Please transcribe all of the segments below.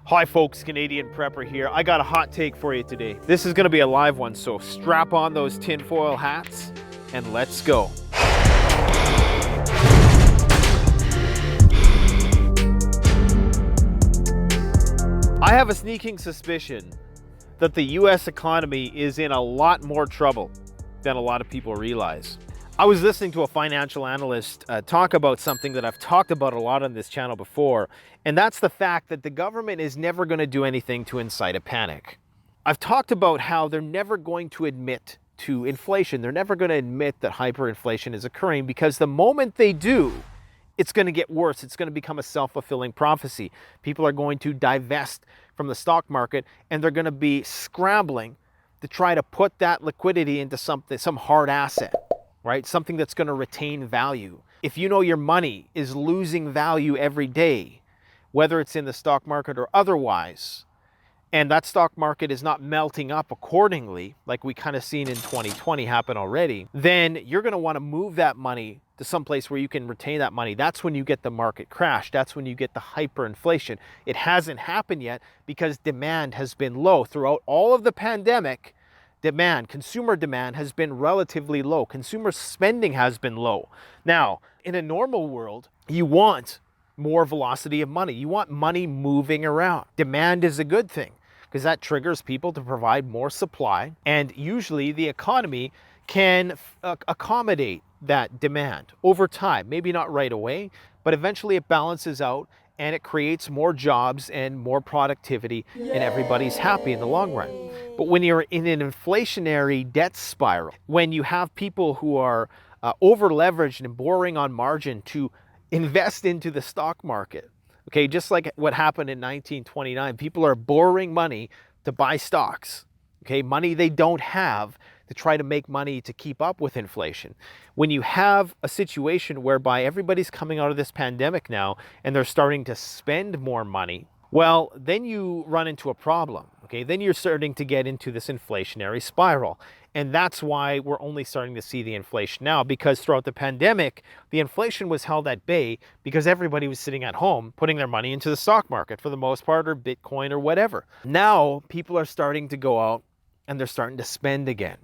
Hi folks, Canadian Prepper here. I got a hot take for you today. This is gonna be a live one, so strap on those tinfoil hats and let's go. I have a sneaking suspicion that the US economy is in a lot more trouble than a lot of people realize. I was listening to a financial analyst talk about something that I've talked about a lot on this channel before, and that's the fact that the government is never going to do anything to incite a panic. I've talked about how they're never going to admit to inflation. They're never going to admit that hyperinflation is occurring, because the moment they do, it's going to get worse. It's going to become a self-fulfilling prophecy. People are going to divest from the stock market, and they're going to be scrambling to try to put that liquidity into some hard asset. Right? Something that's going to retain value. If you know your money is losing value every day, whether it's in the stock market or otherwise, and that stock market is not melting up accordingly, like we kind of seen in 2020 happen already, then you're going to want to move that money to some place where you can retain that money. That's when you get the market crash. That's when you get the hyperinflation. It hasn't happened yet because demand has been low throughout all of the pandemic. Consumer demand has been relatively low. Consumer spending has been low. Now, in a normal world, you want more velocity of money. You want money moving around. Demand is a good thing because that triggers people to provide more supply. And usually the economy can accommodate that demand over time. Maybe not right away, but eventually it balances out and it creates more jobs and more productivity, and everybody's happy in the long run. But when you're in an inflationary debt spiral, when you have people who are over leveraged and borrowing on margin to invest into the stock market, okay, just like what happened in 1929, people are borrowing money to buy stocks, okay, money they don't have to try to make money to keep up with inflation. When you have a situation whereby everybody's coming out of this pandemic now and they're starting to spend more money, well, then you run into a problem, okay? Then you're starting to get into this inflationary spiral. And that's why we're only starting to see the inflation now, because throughout the pandemic, the inflation was held at bay because everybody was sitting at home putting their money into the stock market for the most part, or Bitcoin or whatever. Now, people are starting to go out and they're starting to spend again.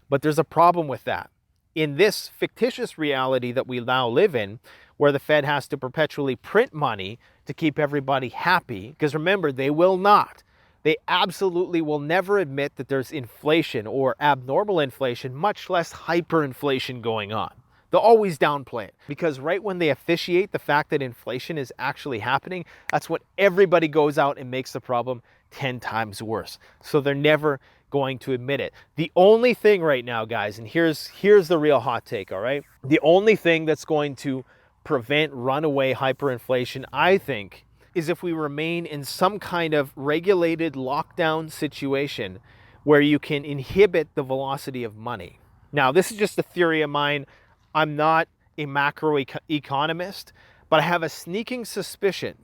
But there's a problem with that. In this fictitious reality that we now live in, where the Fed has to perpetually print money to keep everybody happy, because remember, they will not. They absolutely will never admit that there's inflation or abnormal inflation, much less hyperinflation going on. They'll always downplay it, because right when they officiate the fact that inflation is actually happening, that's when everybody goes out and makes the problem 10 times worse. So they're never going to admit it. The only thing right now, guys, and here's the real hot take, all right? The only thing that's going to prevent runaway hyperinflation, I think, is if we remain in some kind of regulated lockdown situation where you can inhibit the velocity of money. Now, this is just a theory of mine. I'm not a macroeconomist, but I have a sneaking suspicion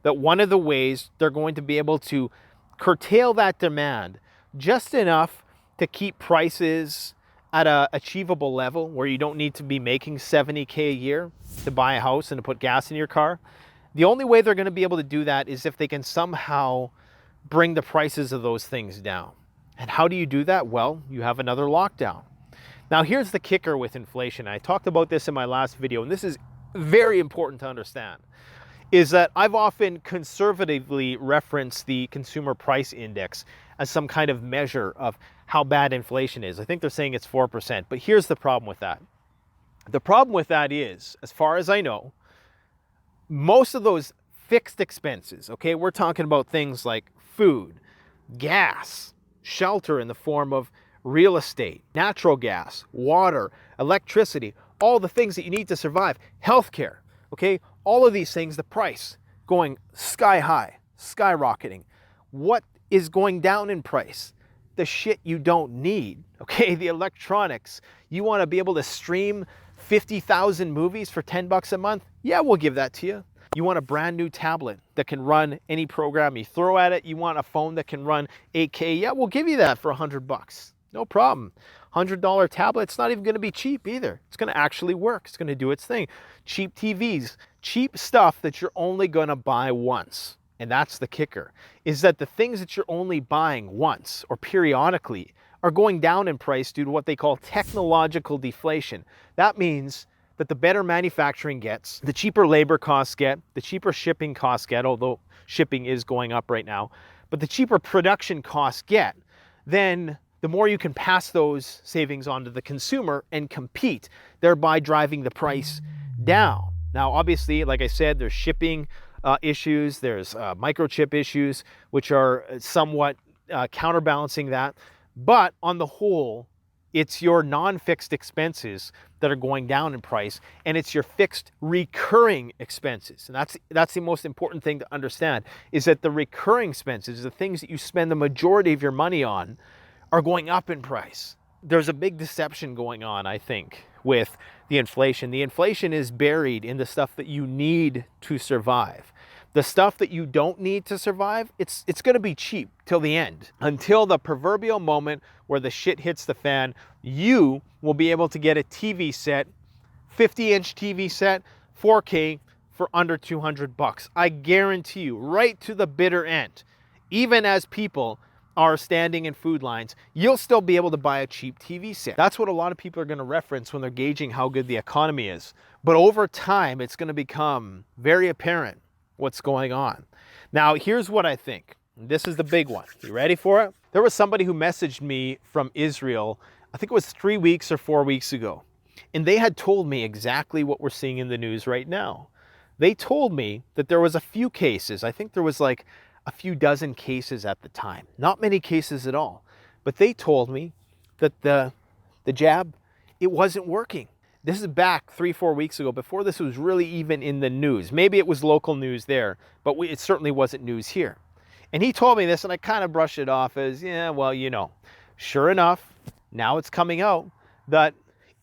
that one of the ways they're going to be able to curtail that demand just enough to keep prices at an achievable level where you don't need to be making $70K a year to buy a house and to put gas in your car. The only way they're going to be able to do that is if they can somehow bring the prices of those things down. And how do you do that? Well, you have another lockdown. Now, here's the kicker with inflation. I talked about this in my last video, and this is very important to understand, is that I've often conservatively referenced the consumer price index as some kind of measure of how bad inflation is. I think they're saying it's 4%, but here's the problem with that. The problem with that is, as far as I know, most of those fixed expenses, okay, we're talking about things like food, gas, shelter in the form of real estate, natural gas, water, electricity, all the things that you need to survive, healthcare, okay, all of these things, the price going sky high, skyrocketing. What is going down in price? The shit you don't need, okay, the electronics. You want to be able to stream 50,000 movies for $10 a month? Yeah, we'll give that to you. You want a brand new tablet that can run any program you throw at it? You want a phone that can run 8K? Yeah, we'll give you that for $100. No problem. $100 tablet, it's not even going to be cheap either. It's going to actually work. It's going to do its thing. Cheap TVs, cheap stuff that you're only going to buy once. and that's the kicker, is that the things that you're only buying once or periodically are going down in price due to what they call technological deflation. That means that the better manufacturing gets, the cheaper labor costs get, the cheaper shipping costs get, although shipping is going up right now, but the cheaper production costs get, then the more you can pass those savings on to the consumer and compete, thereby driving the price down. Now, obviously, like I said, there's shipping issues, there's microchip issues, which are somewhat counterbalancing that. But on the whole, it's your non-fixed expenses that are going down in price, and it's your fixed recurring expenses. And that's the most important thing to understand, is that the recurring expenses, the things that you spend the majority of your money on, are going up in price. There's a big deception going on, I think, with the inflation. The inflation is buried in the stuff that you need to survive. The stuff that you don't need to survive, it's going to be cheap till the end. Until the proverbial moment where the shit hits the fan, you will be able to get a TV set, 50-inch TV set, 4K, for under $200. I guarantee you, right to the bitter end. Even as people are standing in food lines, you'll still be able to buy a cheap TV set. That's what a lot of people are going to reference when they're gauging how good the economy is. But over time, it's going to become very apparent what's going on. Now, here's what I think. This is the big one. You ready for it? There was somebody who messaged me from Israel, I think it was 3 weeks or 4 weeks ago. And they had told me exactly what we're seeing in the news right now. They told me that there was a few cases. I think there was like a few dozen cases at the time. Not many cases at all. But they told me that the jab, it wasn't working. This is back 3-4 weeks ago, before this was really even in the news. Maybe it was local news there, but it certainly wasn't news here. And he told me this, and I kind of brushed it off as, yeah, well, you know. Sure enough, now it's coming out that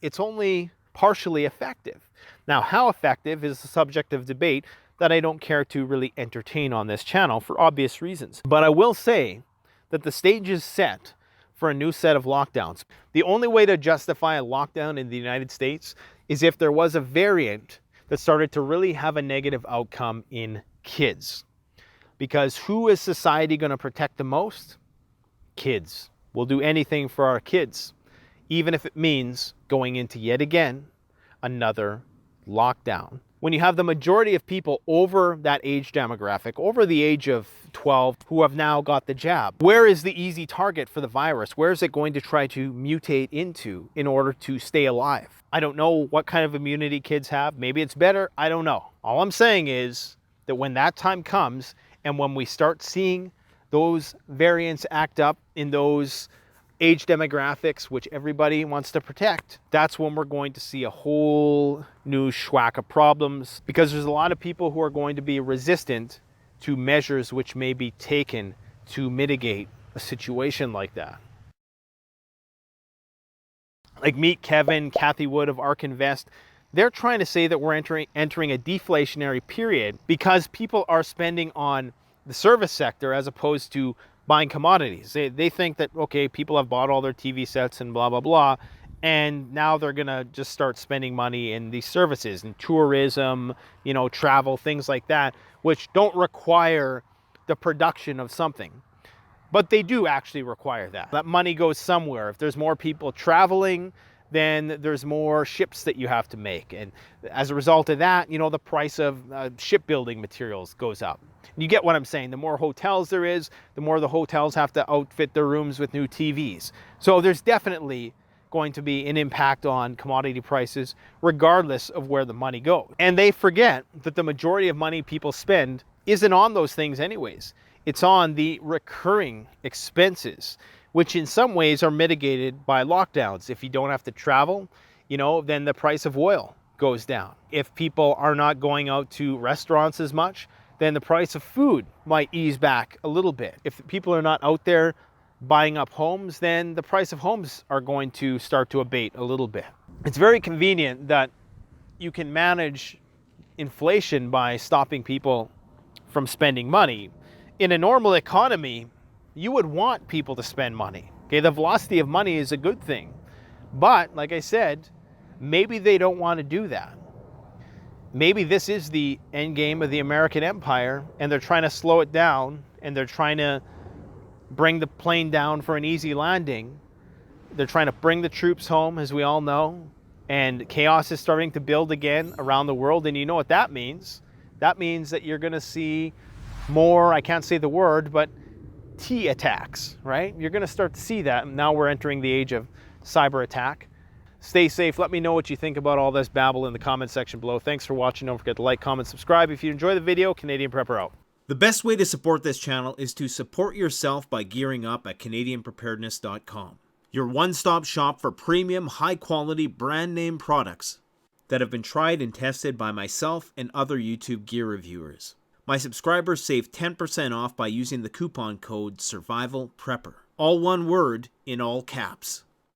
it's only partially effective. Now, how effective is the subject of debate that I don't care to really entertain on this channel for obvious reasons. But I will say that the stage is set for a new set of lockdowns. The only way to justify a lockdown in the United States is if there was a variant that started to really have a negative outcome in kids. Because who is society going to protect the most? Kids. We'll do anything for our kids, even if it means going into yet again another lockdown. When you have the majority of people over that age demographic, over the age of 12, who have now got the jab, where is the easy target for the virus? Where is it going to try to mutate into in order to stay alive? I don't know what kind of immunity kids have. Maybe it's better. I don't know. All I'm saying is that when that time comes, and when we start seeing those variants act up in those age demographics, which everybody wants to protect, that's when we're going to see a whole new schwack of problems, because there's a lot of people who are going to be resistant to measures which may be taken to mitigate a situation like that. Like meet Kevin, Kathy Wood of Ark Invest. They're trying to say that we're entering a deflationary period because people are spending on the service sector as opposed to buying commodities. They think that, okay, people have bought all their TV sets and blah, blah, blah, and now they're going to just start spending money in these services and tourism, you know, travel, things like that, which don't require the production of something. But they do actually require that. That money goes somewhere. If there's more people traveling, then there's more ships that you have to make. And as a result of that, you know, the price of shipbuilding materials goes up. You get what I'm saying. The more hotels there is, the more the hotels have to outfit their rooms with new TVs. So there's definitely going to be an impact on commodity prices, regardless of where the money goes. And they forget that the majority of money people spend isn't on those things anyways. It's on the recurring expenses, which in some ways are mitigated by lockdowns. If you don't have to travel, you know, then the price of oil goes down. If people are not going out to restaurants as much, then the price of food might ease back a little bit. If people are not out there buying up homes, then the price of homes are going to start to abate a little bit. It's very convenient that you can manage inflation by stopping people from spending money. In a normal economy, you would want people to spend money. Okay, the velocity of money is a good thing. But like I said, maybe they don't want to do that. maybe this is the end game of the American empire, and they're trying to slow it down, and they're trying to bring the plane down for an easy landing. They're trying to bring the troops home, as we all know, and chaos is starting to build again around the world. And you know what that means? That means that you're going to see more, I can't say the word, but T attacks, right? You're going to start to see that. And now we're entering the age of cyber attack. Stay safe. Let me know what you think about all this babble in the comment section below. Thanks for watching. Don't forget to like, comment, subscribe. If you enjoy the video, Canadian Prepper out. The best way to support this channel is to support yourself by gearing up at CanadianPreparedness.com. Your one-stop shop for premium, high-quality, brand-name products that have been tried and tested by myself and other YouTube gear reviewers. My subscribers save 10% off by using the coupon code SURVIVALPREPPER. All one word in all caps.